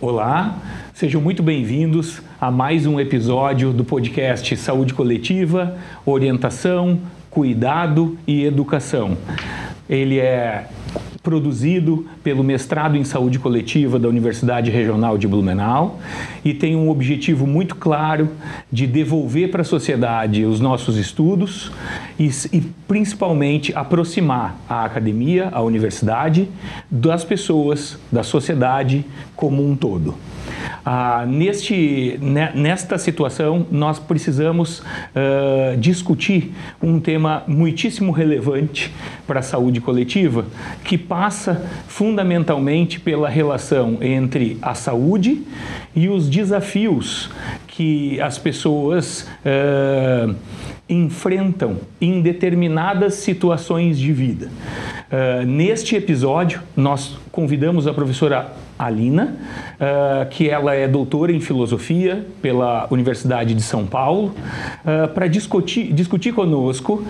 Olá, sejam muito bem-vindos a mais um episódio do podcast Saúde Coletiva, Orientação, Cuidado e Educação. Ele é produzido pelo Mestrado em Saúde Coletiva da Universidade Regional de Blumenau e tem um objetivo muito claro de devolver para a sociedade os nossos estudos e principalmente aproximar a academia, a universidade, das pessoas, da sociedade como um todo. Nesta situação, nós precisamos discutir um tema muitíssimo relevante para a saúde coletiva, que passa fundamentalmente pela relação entre a saúde e os desafios que as pessoas enfrentam em determinadas situações de vida. Neste episódio, nós convidamos a professora Alina, que ela é doutora em filosofia pela Universidade de São Paulo, para discutir conosco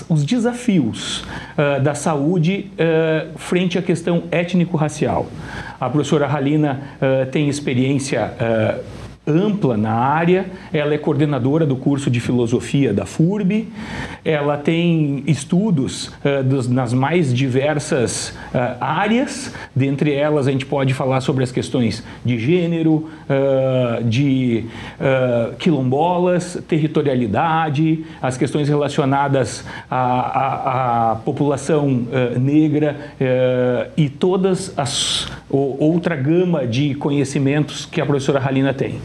os desafios da saúde frente à questão étnico-racial. A professora Alina tem experiência ampla na área, ela é coordenadora do curso de filosofia da FURB, ela tem estudos nas mais diversas áreas, dentre elas a gente pode falar sobre as questões de gênero, de quilombolas, territorialidade, as questões relacionadas à população negra e todas outra gama de conhecimentos que a professora Alina tem.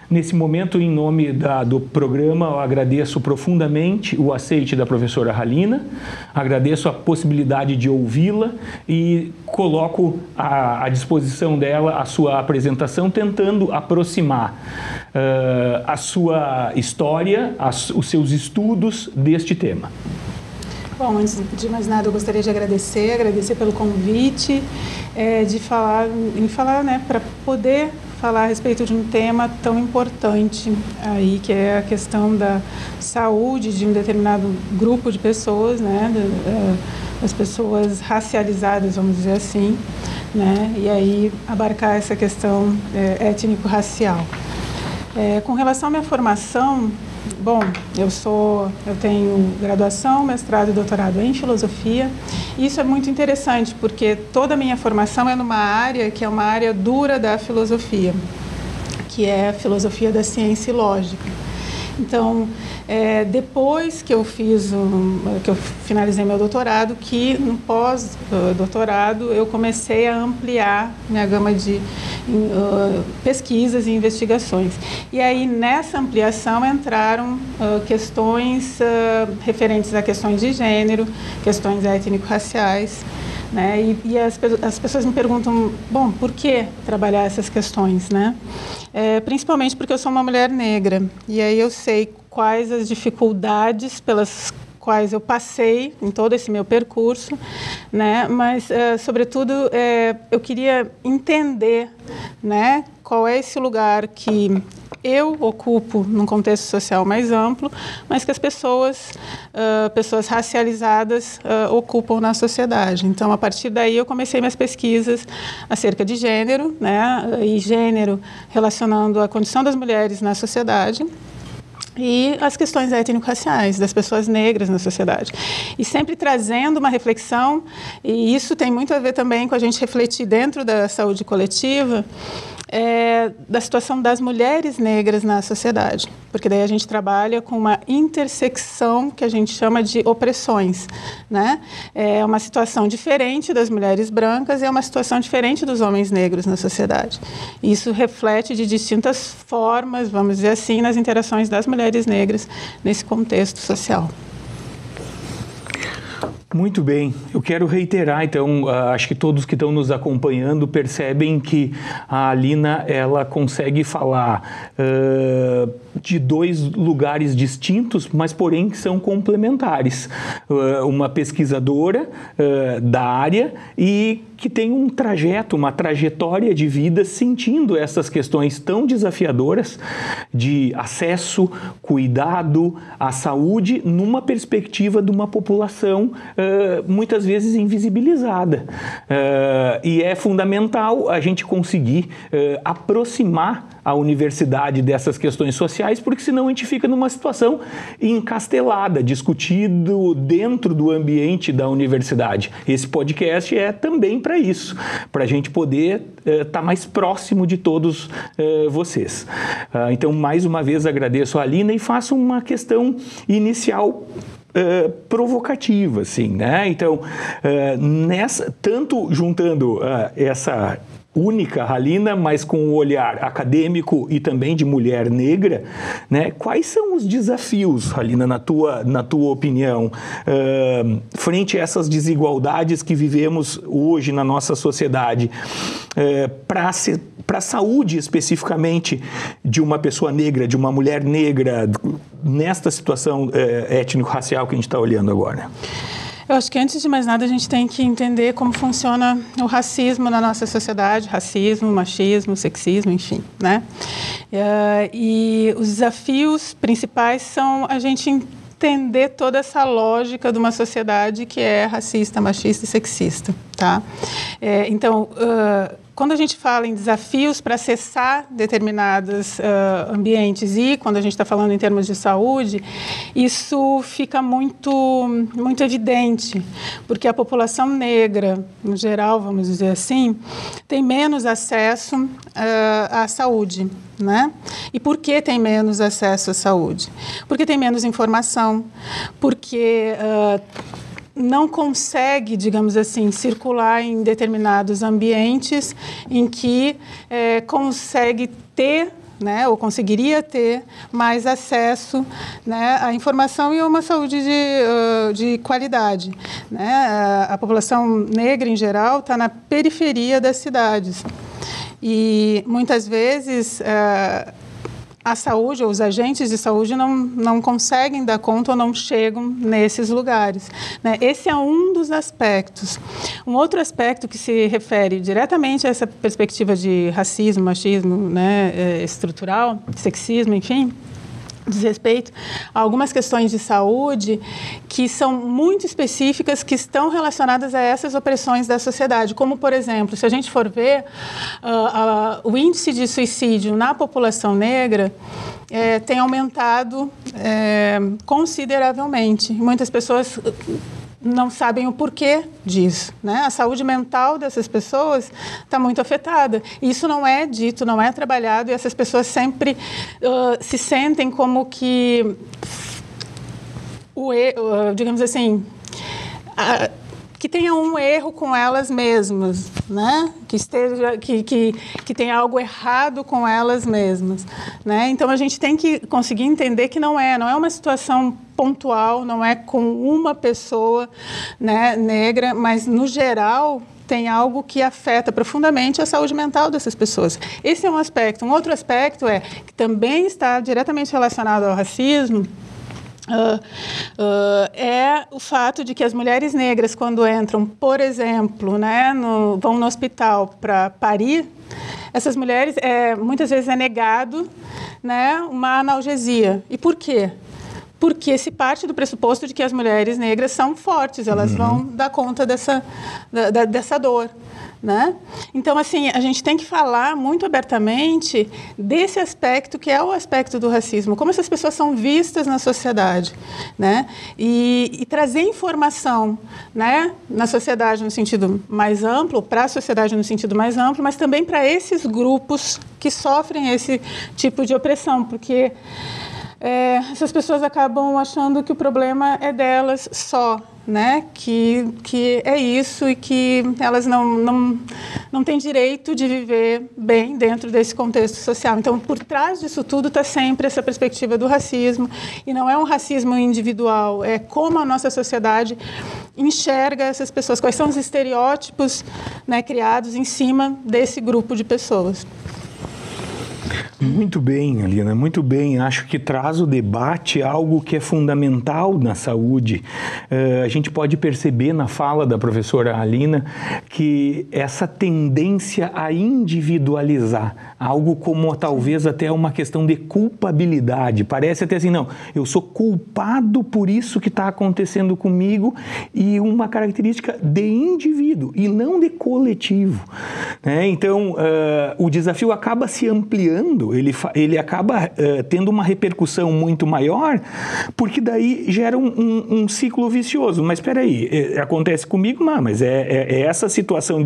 Nesse momento, em nome do programa, eu agradeço profundamente o aceite da professora Alina, agradeço a possibilidade de ouvi-la e coloco à disposição dela a sua apresentação, tentando aproximar a sua história, os seus estudos deste tema. Bom, antes de mais nada, eu gostaria de agradecer pelo convite, para poder falar a respeito de um tema tão importante aí, que é a questão da saúde de um determinado grupo de pessoas, né, das pessoas racializadas, vamos dizer assim, né, e aí abarcar essa questão étnico-racial. Com relação à minha formação, bom, eu tenho graduação, mestrado e doutorado em filosofia. Isso é muito interessante, porque toda a minha formação é numa área que é uma área dura da filosofia, que é a filosofia da ciência e lógica. Então, depois que eu finalizei meu doutorado, que no pós-doutorado eu comecei a ampliar minha gama de pesquisas e investigações. E aí, nessa ampliação, entraram questões referentes a questões de gênero, questões étnico-raciais, né? E as pessoas me perguntam, bom, por que trabalhar essas questões, né? Principalmente porque eu sou uma mulher negra, e aí eu sei quais as dificuldades pelas quais eu passei em todo esse meu percurso, né? Mas, sobretudo, eu queria entender, né, qual é esse lugar que eu ocupo num contexto social mais amplo, mas que as pessoas racializadas ocupam na sociedade. Então, a partir daí, eu comecei minhas pesquisas acerca de gênero, né, e gênero relacionando a condição das mulheres na sociedade e as questões étnico-raciais das pessoas negras na sociedade. E sempre trazendo uma reflexão, e isso tem muito a ver também com a gente refletir dentro da saúde coletiva, da situação das mulheres negras na sociedade, porque daí a gente trabalha com uma intersecção que a gente chama de opressões, né? É uma situação diferente das mulheres brancas e é uma situação diferente dos homens negros na sociedade. Isso reflete de distintas formas, vamos dizer assim, nas interações das mulheres negras nesse contexto social. Muito bem, eu quero reiterar, então, acho que todos que estão nos acompanhando percebem que a Alina, ela consegue falar de dois lugares distintos, mas porém que são complementares. Uma pesquisadora da área e que tem um trajeto, uma trajetória de vida sentindo essas questões tão desafiadoras de acesso, cuidado à saúde numa perspectiva de uma população muitas vezes invisibilizada. E é fundamental a gente conseguir aproximar a universidade dessas questões sociais, porque senão a gente fica numa situação encastelada, discutido dentro do ambiente da universidade. Esse podcast é também para isso, para a gente poder estar mais próximo de todos vocês. Então, mais uma vez, agradeço a Alina e faço uma questão inicial provocativa, assim, né? Então, tanto juntando essa única Halina, mas com o olhar acadêmico e também de mulher negra, né? Quais são os desafios, Halina, na tua opinião, frente a essas desigualdades que vivemos hoje na nossa sociedade, para a saúde especificamente de uma pessoa negra, de uma mulher negra, nesta situação étnico-racial que a gente está olhando agora? Eu acho que, antes de mais nada, a gente tem que entender como funciona o racismo na nossa sociedade, racismo, machismo, sexismo, enfim, né? E os desafios principais são a gente entender toda essa lógica de uma sociedade que é racista, machista e sexista, tá? Então, quando a gente fala em desafios para acessar determinados ambientes e quando a gente está falando em termos de saúde, isso fica muito evidente, porque a população negra, no geral, vamos dizer assim, tem menos acesso à saúde, né? E por que tem menos acesso à saúde? Porque tem menos informação, porque não consegue, digamos assim, circular em determinados ambientes em que consegue ter, né, ou conseguiria ter mais acesso, né, à informação e a uma saúde de qualidade, né? A população negra, em geral, está na periferia das cidades. E, muitas vezes, a saúde, ou os agentes de saúde não conseguem dar conta ou não chegam nesses lugares, né? Esse é um dos aspectos. Um outro aspecto que se refere diretamente a essa perspectiva de racismo, machismo, né, estrutural, sexismo, enfim, diz respeito a algumas questões de saúde que são muito específicas, que estão relacionadas a essas opressões da sociedade, como, por exemplo, se a gente for ver o índice de suicídio na população negra tem aumentado consideravelmente. Muitas pessoas não sabem o porquê disso, né? A saúde mental dessas pessoas está muito afetada. Isso não é dito, não é trabalhado, e essas pessoas sempre se sentem como que, digamos assim, que tenha um erro com elas mesmas, né? Que tenha algo errado com elas mesmas, né? Então, a gente tem que conseguir entender que não é uma situação pontual, não é com uma pessoa, né, negra, mas, no geral, tem algo que afeta profundamente a saúde mental dessas pessoas. Esse é um aspecto. Um outro aspecto que também está diretamente relacionado ao racismo, é o fato de que as mulheres negras, quando entram, por exemplo, né, vão no hospital para parir, essas mulheres, muitas vezes é negado, né, uma analgesia. E por quê? Porque se parte do pressuposto de que as mulheres negras são fortes, elas vão dar conta dessa dor, né? Então, assim, a gente tem que falar muito abertamente desse aspecto, que é o aspecto do racismo, como essas pessoas são vistas na sociedade, né? E trazer informação, né, na sociedade no sentido mais amplo, para a sociedade no sentido mais amplo, mas também para esses grupos que sofrem esse tipo de opressão, porque essas pessoas acabam achando que o problema é delas só, né? Que é isso e que elas não têm direito de viver bem dentro desse contexto social. Então, por trás disso tudo está sempre essa perspectiva do racismo, e não é um racismo individual, é como a nossa sociedade enxerga essas pessoas, quais são os estereótipos, né, criados em cima desse grupo de pessoas. Muito bem, Alina, muito bem. Acho que traz o debate algo que é fundamental na saúde. A gente pode perceber na fala da professora Alina que essa tendência a individualizar, algo como talvez até uma questão de culpabilidade. Parece até assim, não, eu sou culpado por isso que está acontecendo comigo, e uma característica de indivíduo e não de coletivo, né? Então, o desafio acaba se ampliando, ele acaba tendo uma repercussão muito maior, porque daí gera um ciclo vicioso. Mas espera aí, acontece comigo, mas é essa situação,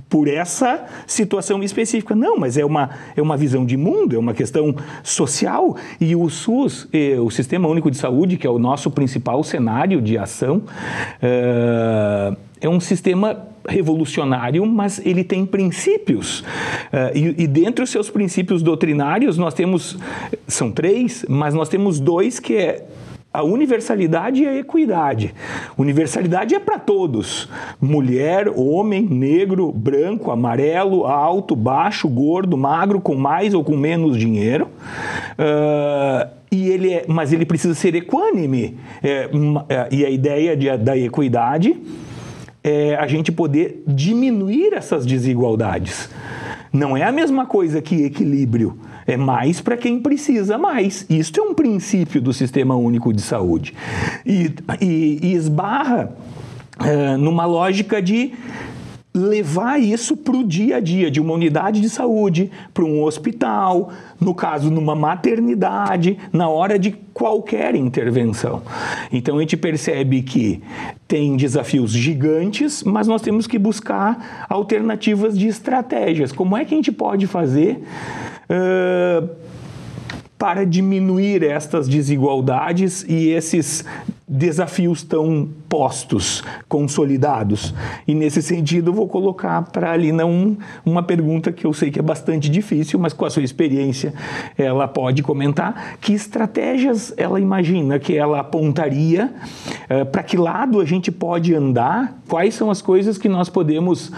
por essa situação específica. Não, mas é uma visão de mundo, é uma questão social, e o SUS, o Sistema Único de Saúde, que é o nosso principal cenário de ação, é um sistema revolucionário, mas ele tem princípios. E dentre os seus princípios doutrinários, nós temos, são 3, mas nós temos 2 que é a universalidade e a equidade. Universalidade é para todos: mulher, homem, negro, branco, amarelo, alto, baixo, gordo, magro, com mais ou com menos dinheiro. Mas ele precisa ser equânime. E a ideia da equidade é a gente poder diminuir essas desigualdades. Não é a mesma coisa que equilíbrio. É mais para quem precisa mais. Isso é um princípio do Sistema Único de Saúde. E esbarra numa lógica de levar isso para o dia a dia, de uma unidade de saúde, para um hospital, no caso, numa maternidade, na hora de qualquer intervenção. Então, a gente percebe que tem desafios gigantes, mas nós temos que buscar alternativas de estratégias. Como é que a gente pode fazer para diminuir estas desigualdades e esses desafios tão postos, consolidados? E nesse sentido eu vou colocar para a Alina uma pergunta que eu sei que é bastante difícil, mas com a sua experiência ela pode comentar. Que estratégias ela imagina que ela apontaria, para que lado a gente pode andar, quais são as coisas que nós podemos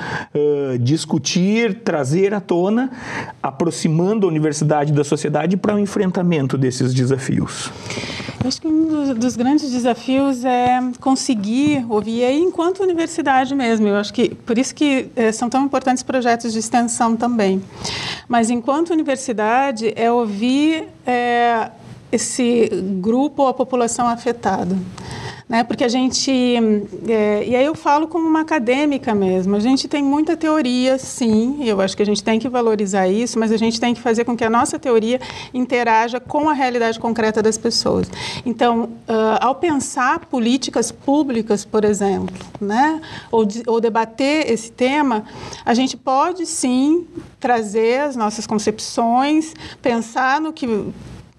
discutir, trazer à tona, aproximando a universidade da sociedade para o enfrentamento desses desafios? Eu acho que um dos grandes desafios é conseguir ouvir, e aí enquanto universidade mesmo, eu acho que por isso que são tão importantes projetos de extensão também, mas enquanto universidade é ouvir esse grupo ou a população afetada. Né? Porque a gente, e aí eu falo como uma acadêmica mesmo, a gente tem muita teoria, sim, eu acho que a gente tem que valorizar isso, mas a gente tem que fazer com que a nossa teoria interaja com a realidade concreta das pessoas. Então, ao pensar políticas públicas, por exemplo, né? ou debater esse tema, a gente pode, sim, trazer as nossas concepções, pensar no que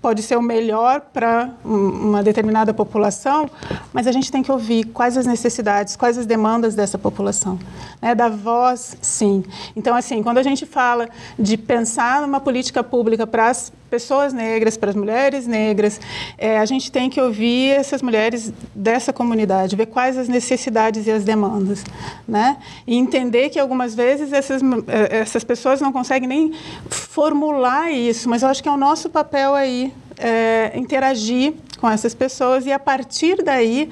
pode ser o melhor para uma determinada população, mas a gente tem que ouvir quais as necessidades, quais as demandas dessa população. Né? Dar voz, sim. Então, assim, quando a gente fala de pensar numa política pública para as pessoas negras, para as mulheres negras, a gente tem que ouvir essas mulheres dessa comunidade, ver quais as necessidades e as demandas, né? E entender que algumas vezes essas pessoas não conseguem nem formular isso, mas eu acho que é o nosso papel aí, interagir com essas pessoas e, a partir daí,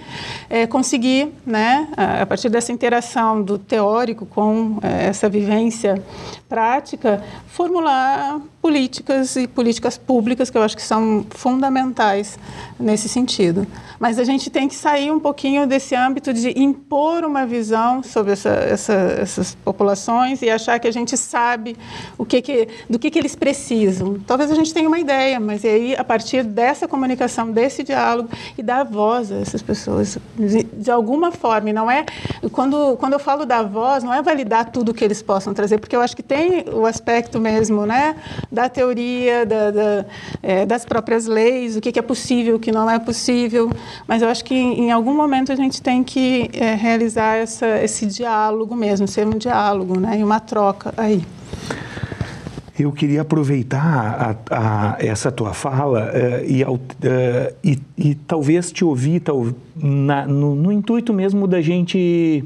conseguir, né, a partir dessa interação do teórico com essa vivência prática, formular políticas e políticas públicas que eu acho que são fundamentais nesse sentido. Mas a gente tem que sair um pouquinho desse âmbito de impor uma visão sobre essas populações e achar que a gente sabe do que eles precisam. Talvez a gente tenha uma ideia, mas aí, a partir dessa comunicação, desse diálogo, e dar voz a essas pessoas, de alguma forma. E não é, quando eu falo dar voz, não é validar tudo o que eles possam trazer, porque eu acho que tem o aspecto mesmo, né, da teoria, das próprias leis, o que é possível, o que não é possível, mas eu acho que em algum momento a gente tem que realizar esse diálogo mesmo, ser um diálogo, né, e uma troca aí. Eu queria aproveitar essa tua fala e talvez te ouvir no intuito mesmo da gente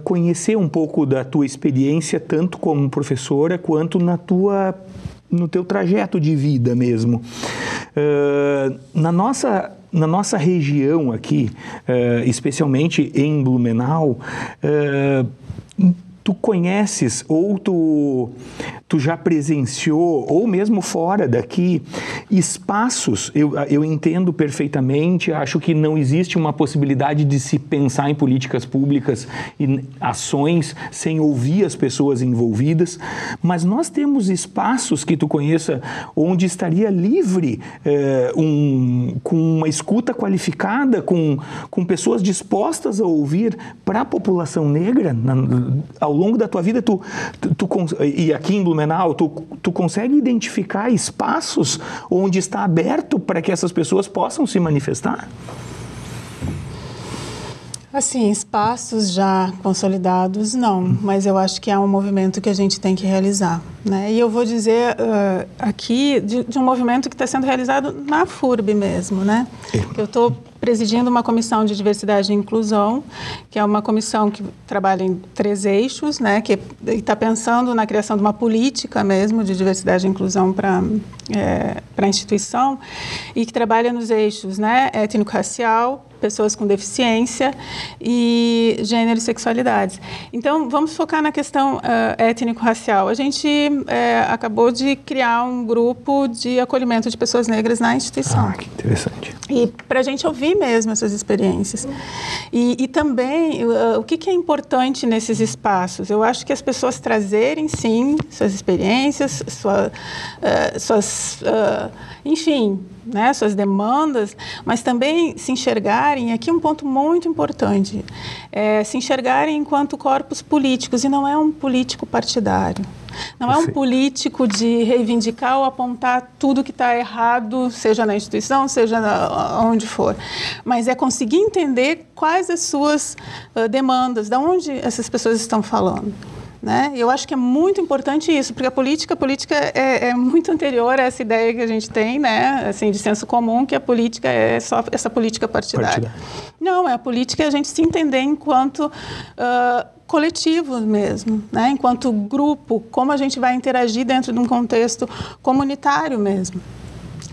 conhecer um pouco da tua experiência, tanto como professora, quanto no teu trajeto de vida mesmo. Na nossa região aqui, especialmente em Blumenau, tu conheces ou tu já presenciou, ou mesmo fora daqui, espaços, eu entendo perfeitamente, acho que não existe uma possibilidade de se pensar em políticas públicas e ações sem ouvir as pessoas envolvidas, mas nós temos espaços que tu conheça onde estaria livre com uma escuta qualificada, com pessoas dispostas a ouvir para a população negra. Ao longo da tua vida, e aqui em Blumenau, tu consegue identificar espaços onde está aberto para que essas pessoas possam se manifestar? Assim, espaços já consolidados, não, mas eu acho que é um movimento que a gente tem que realizar, né? E eu vou dizer aqui de um movimento que está sendo realizado na FURB mesmo, né? Eu estou presidindo uma comissão de diversidade e inclusão, que é uma comissão que trabalha em 3 eixos, né? Que está pensando na criação de uma política mesmo de diversidade e inclusão para a instituição, e que trabalha nos eixos, né? Étnico-racial, pessoas com deficiência e gênero e sexualidades. Então, vamos focar na questão étnico-racial. A gente acabou de criar um grupo de acolhimento de pessoas negras na instituição. Que interessante. E para a gente ouvir mesmo essas experiências. E também, o que é importante nesses espaços? Eu acho que as pessoas trazerem, sim, suas experiências, enfim, né, suas demandas, mas também se enxergarem, aqui um ponto muito importante, se enxergarem enquanto corpos políticos, e não é um político partidário. Não é um político de reivindicar ou apontar tudo que está errado, seja na instituição, seja onde for, mas é conseguir entender quais as suas demandas, de onde essas pessoas estão falando. Né? Eu acho que é muito importante isso, porque a política é muito anterior a essa ideia que a gente tem, né? Assim, de senso comum, que a política é só essa política partidária. Não, é a política a gente se entender enquanto coletivo mesmo, né? Enquanto grupo, como a gente vai interagir dentro de um contexto comunitário mesmo.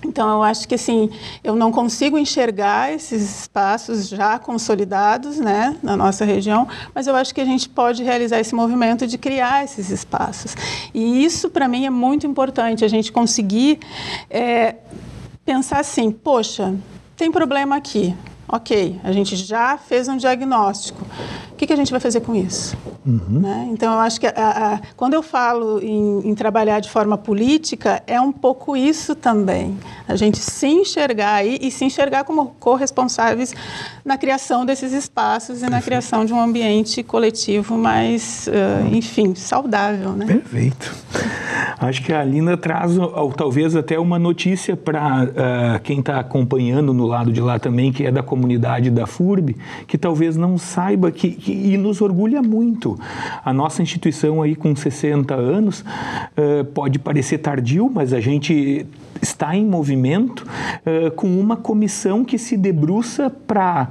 Então, eu acho que, assim, eu não consigo enxergar esses espaços já consolidados, né, na nossa região, mas eu acho que a gente pode realizar esse movimento de criar esses espaços. E isso, para mim, é muito importante, a gente conseguir pensar assim, poxa, tem problema aqui. Ok, a gente já fez um diagnóstico. O que a gente vai fazer com isso? Né? Então, eu acho que quando eu falo em trabalhar de forma política, é um pouco isso também. A gente se enxergar e se enxergar como corresponsáveis na criação desses espaços e na criação de um ambiente coletivo mais, enfim, saudável. Né? Perfeito. Acho que a Alina traz talvez até uma notícia para quem está acompanhando no lado de lá também, que é da comunidade da FURB, que talvez não saiba e nos orgulha muito. A nossa instituição aí com 60 anos pode parecer tardio, mas a gente está em movimento com uma comissão que se debruça para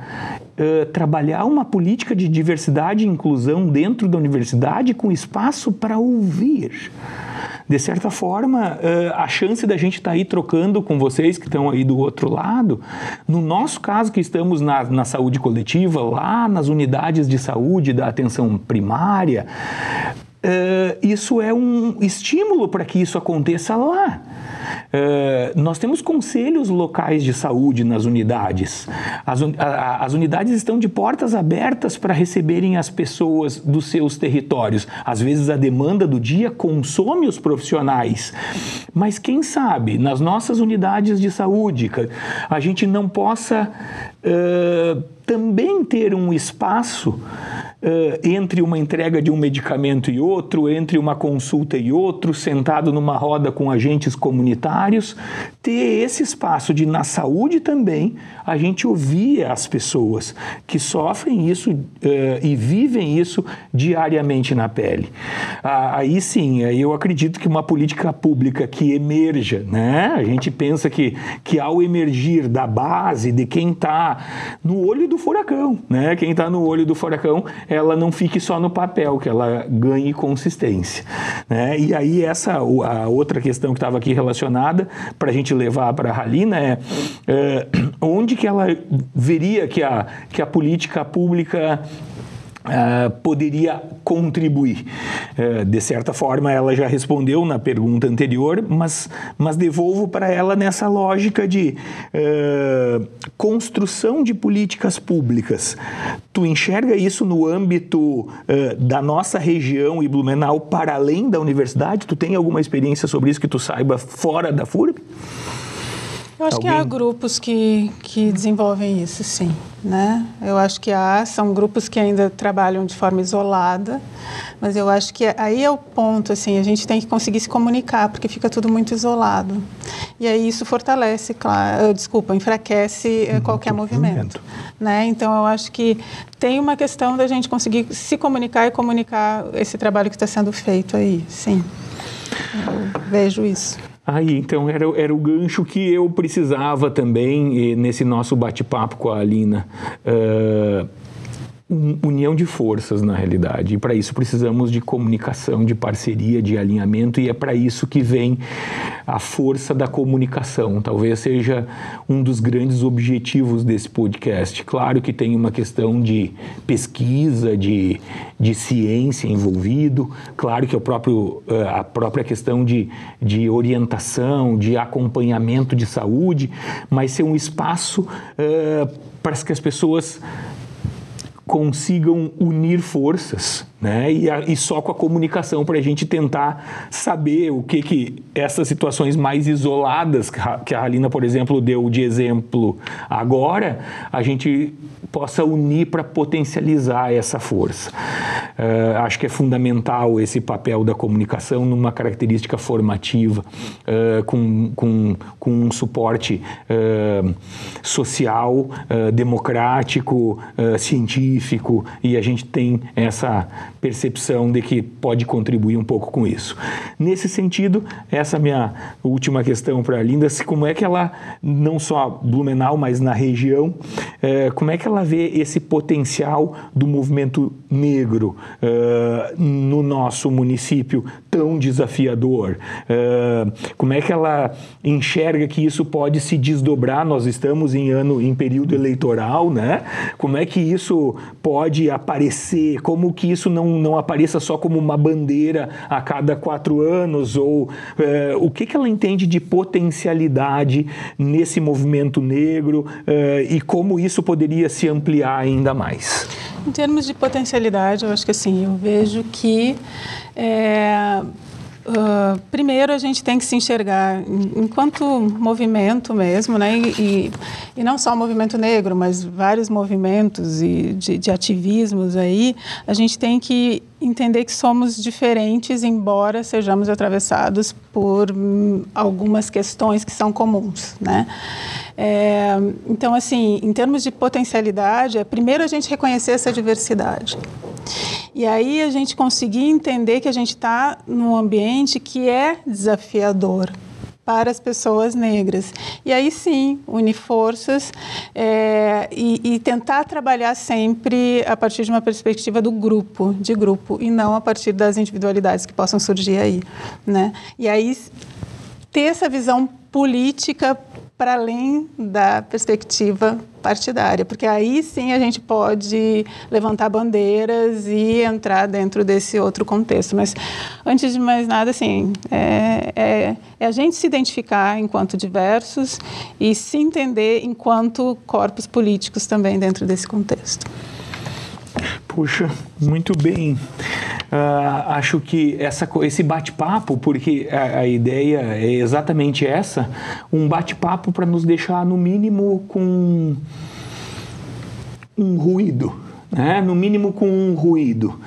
trabalhar uma política de diversidade e inclusão dentro da universidade com espaço para ouvir. De certa forma, a chance da gente estar aí trocando com vocês que estão aí do outro lado, no nosso caso que estamos na saúde coletiva, lá nas unidades de saúde da atenção primária, isso é um estímulo para que isso aconteça lá. Nós temos conselhos locais de saúde nas unidades. As unidades estão de portas abertas para receberem as pessoas dos seus territórios. Às vezes a demanda do dia consome os profissionais. Mas quem sabe, nas nossas unidades de saúde, a gente não possa também ter um espaço entre uma entrega de um medicamento e outro, entre uma consulta e outro, sentado numa roda com agentes comunitários, ter esse espaço de, na saúde também, a gente ouvir as pessoas que sofrem isso e vivem isso diariamente na pele. Aí sim, eu acredito que uma política pública que emerja, né? A gente pensa que ao emergir da base, de quem está no olho do furacão, né? Quem está no olho do furacão ela não fique só no papel, que ela ganhe consistência, né? E aí a outra questão que estava aqui relacionada, para a gente levar para a Halina, onde que ela veria que a política pública poderia contribuir. De certa forma, ela já respondeu na pergunta anterior, mas devolvo para ela nessa lógica de construção de políticas públicas. Tu enxerga isso no âmbito da nossa região e Blumenau para além da universidade? Tu tem alguma experiência sobre isso que tu saiba fora da FURB? Eu acho que há grupos que desenvolvem isso, sim, né? Eu acho que são grupos que ainda trabalham de forma isolada, mas eu acho que aí é o ponto, assim, a gente tem que conseguir se comunicar, porque fica tudo muito isolado. E aí isso fortalece, enfraquece qualquer movimento, né? Então, eu acho que tem uma questão da gente conseguir se comunicar e comunicar esse trabalho que está sendo feito aí, sim. Eu vejo isso. Aí, então, era o gancho que eu precisava também nesse nosso bate-papo com a Halina. União de forças, na realidade. E para isso precisamos de comunicação, de parceria, de alinhamento, e é para isso que vem a força da comunicação. Talvez seja um dos grandes objetivos desse podcast. Claro que tem uma questão de pesquisa, de ciência envolvido, claro que a própria questão de orientação, de acompanhamento de saúde, mas ser um espaço para que as pessoas consigam unir forças, né? E só com a comunicação para a gente tentar saber o que essas situações mais isoladas que a Halina, por exemplo, deu de exemplo agora, a gente possa unir para potencializar essa força. Acho que é fundamental esse papel da comunicação numa característica formativa, com um suporte social, democrático, científico, e a gente tem essa percepção de que pode contribuir um pouco com isso. Nesse sentido, essa minha última questão para a Linda, como é que ela, não só Blumenau, mas na região, como é que ela vê esse potencial do movimento negro no nosso município tão desafiador? Como é que ela enxerga que isso pode se desdobrar? Nós estamos em período eleitoral, né? Como é que isso pode aparecer? Como que isso não apareça só como uma bandeira a cada 4 anos? Ou o que ela entende de potencialidade nesse movimento negro e como isso poderia se ampliar ainda mais? Em termos de potencialidade, eu acho que assim, eu vejo que primeiro a gente tem que se enxergar enquanto movimento mesmo, né? E não só o movimento negro, mas vários movimentos de ativismos aí, a gente tem que entender que somos diferentes, embora sejamos atravessados por algumas questões que são comuns, né? Então, assim, em termos de potencialidade, primeiro a gente reconhecer essa diversidade. E aí a gente conseguir entender que a gente está num ambiente que é desafiador para as pessoas negras. E aí sim, unir forças e tentar trabalhar sempre a partir de uma perspectiva de grupo, e não a partir das individualidades que possam surgir aí, né? E aí ter essa visão política para além da perspectiva partidária, porque aí sim a gente pode levantar bandeiras e entrar dentro desse outro contexto. Mas, antes de mais nada, assim, é a gente se identificar enquanto diversos e se entender enquanto corpos políticos também dentro desse contexto. Puxa, muito bem. Acho que esse bate-papo, porque a ideia é exatamente essa, um bate-papo para nos deixar, no mínimo, com um ruído, né? No mínimo com um ruído,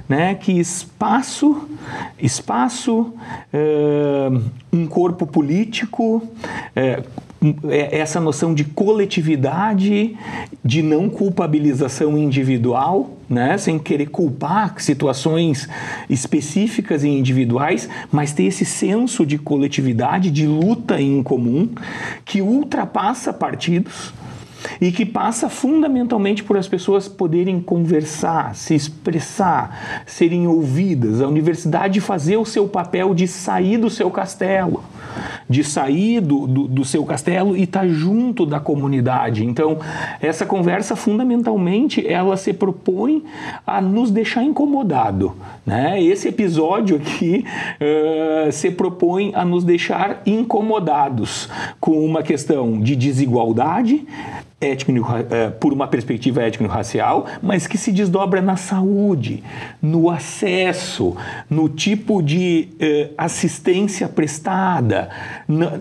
né? Que espaço, um corpo político, essa noção de coletividade, de não culpabilização individual, né? Sem querer culpar situações específicas e individuais, mas ter esse senso de coletividade, de luta em comum, que ultrapassa partidos, e que passa fundamentalmente por as pessoas poderem conversar, se expressar, serem ouvidas. A universidade fazer o seu papel de sair do seu castelo, de sair do seu castelo e estar junto da comunidade. Então, essa conversa, fundamentalmente, ela se propõe a nos deixar incomodado, né? Esse episódio aqui se propõe a nos deixar incomodados com uma questão de desigualdade, por uma perspectiva étnico-racial, mas que se desdobra na saúde, no acesso, no tipo de assistência prestada,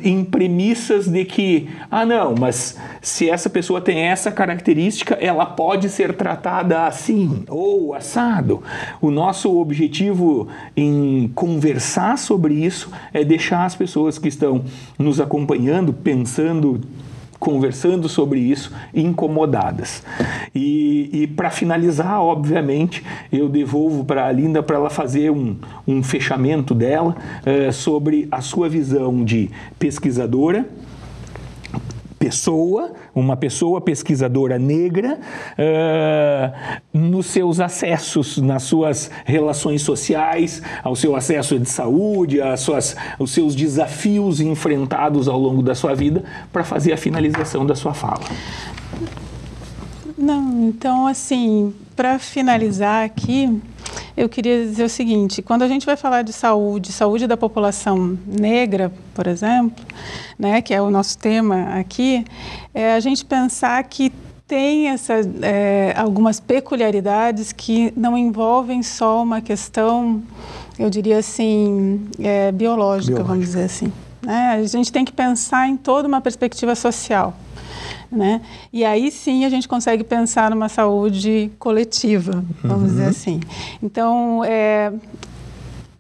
em premissas de que, não, mas se essa pessoa tem essa característica, ela pode ser tratada assim, ou assado. O nosso objetivo em conversar sobre isso é deixar as pessoas que estão nos acompanhando, pensando, conversando sobre isso, incomodadas. E para finalizar, obviamente, eu devolvo para a Linda para ela fazer um fechamento dela sobre a sua visão de pesquisadora, uma pessoa pesquisadora negra, nos seus acessos, nas suas relações sociais, ao seu acesso de saúde, os seus desafios enfrentados ao longo da sua vida, para fazer a finalização da sua fala. Não, então, assim, para finalizar aqui, eu queria dizer o seguinte: quando a gente vai falar de saúde da população negra, por exemplo, né, que é o nosso tema aqui, a gente pensar que tem algumas peculiaridades que não envolvem só uma questão, eu diria assim, biológica, vamos dizer assim, né? A gente tem que pensar em toda uma perspectiva social, né? E aí sim a gente consegue pensar numa saúde coletiva, vamos dizer assim. Então,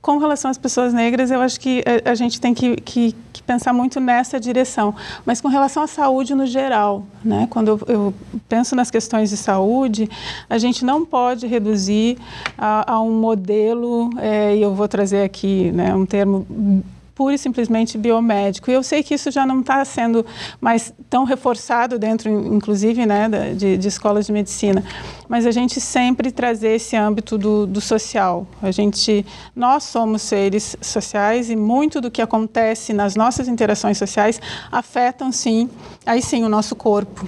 com relação às pessoas negras, eu acho que a gente tem que pensar muito nessa direção. Mas com relação à saúde no geral, né? Quando eu penso nas questões de saúde, a gente não pode reduzir a um modelo, e eu vou trazer aqui, né, um termo pura e simplesmente biomédico. E eu sei que isso já não está sendo mais tão reforçado dentro, inclusive, né, de escolas de medicina, mas a gente sempre trazer esse âmbito do social. Nós somos seres sociais e muito do que acontece nas nossas interações sociais afetam, sim, aí sim, o nosso corpo.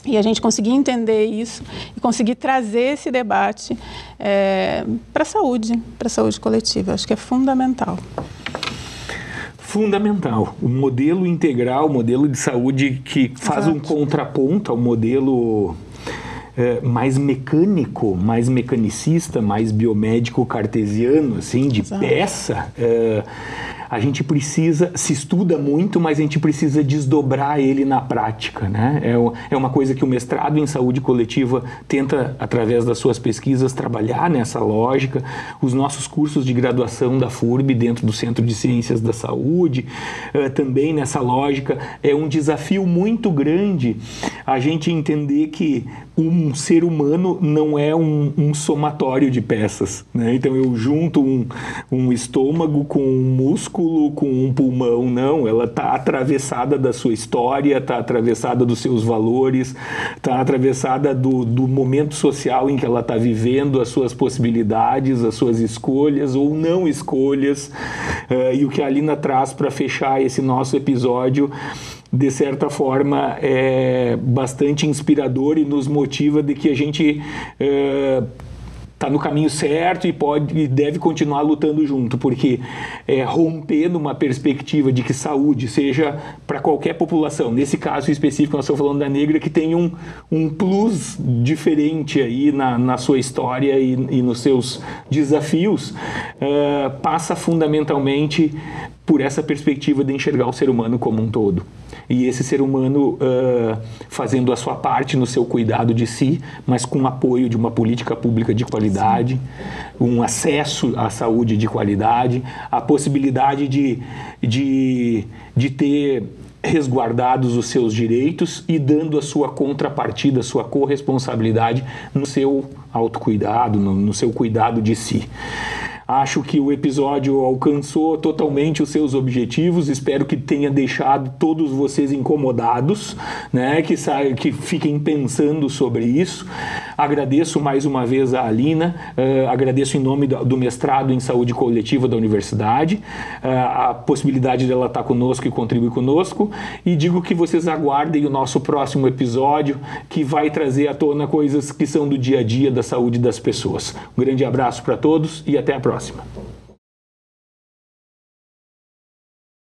E a gente conseguir entender isso e conseguir trazer esse debate para a saúde coletiva. Acho que é fundamental. Fundamental. O modelo integral, o modelo de saúde que faz um contraponto ao modelo mais mecânico, mais mecanicista, mais biomédico cartesiano, assim, de peça. A gente precisa, se estuda muito, mas a gente precisa desdobrar ele na prática, né? É uma coisa que o mestrado em saúde coletiva tenta, através das suas pesquisas, trabalhar nessa lógica. Os nossos cursos de graduação da FURB, dentro do Centro de Ciências da Saúde, também nessa lógica. É um desafio muito grande a gente entender que um ser humano não é um somatório de peças, né? Então eu junto um estômago com um músculo, com um pulmão, não, ela está atravessada da sua história, está atravessada dos seus valores, está atravessada do momento social em que ela está vivendo, as suas possibilidades, as suas escolhas ou não escolhas, e o que a Alina traz para fechar esse nosso episódio, de certa forma, é bastante inspirador e nos motiva de que a gente está no caminho certo e deve continuar lutando junto, porque romper numa perspectiva de que saúde seja para qualquer população, nesse caso específico nós estamos falando da negra, que tem um plus diferente aí na sua história e nos seus desafios, passa fundamentalmente por essa perspectiva de enxergar o ser humano como um todo. E esse ser humano fazendo a sua parte no seu cuidado de si, mas com o apoio de uma política pública de qualidade, um acesso à saúde de qualidade, a possibilidade de ter resguardados os seus direitos e dando a sua contrapartida, a sua corresponsabilidade no seu autocuidado, no seu cuidado de si. Acho que o episódio alcançou totalmente os seus objetivos. Espero que tenha deixado todos vocês incomodados, né? Que fiquem pensando sobre isso. Agradeço mais uma vez a Alina, agradeço em nome do mestrado em saúde coletiva da universidade, a possibilidade dela estar conosco e contribuir conosco, e digo que vocês aguardem o nosso próximo episódio, que vai trazer à tona coisas que são do dia a dia da saúde das pessoas. Um grande abraço para todos e até a próxima.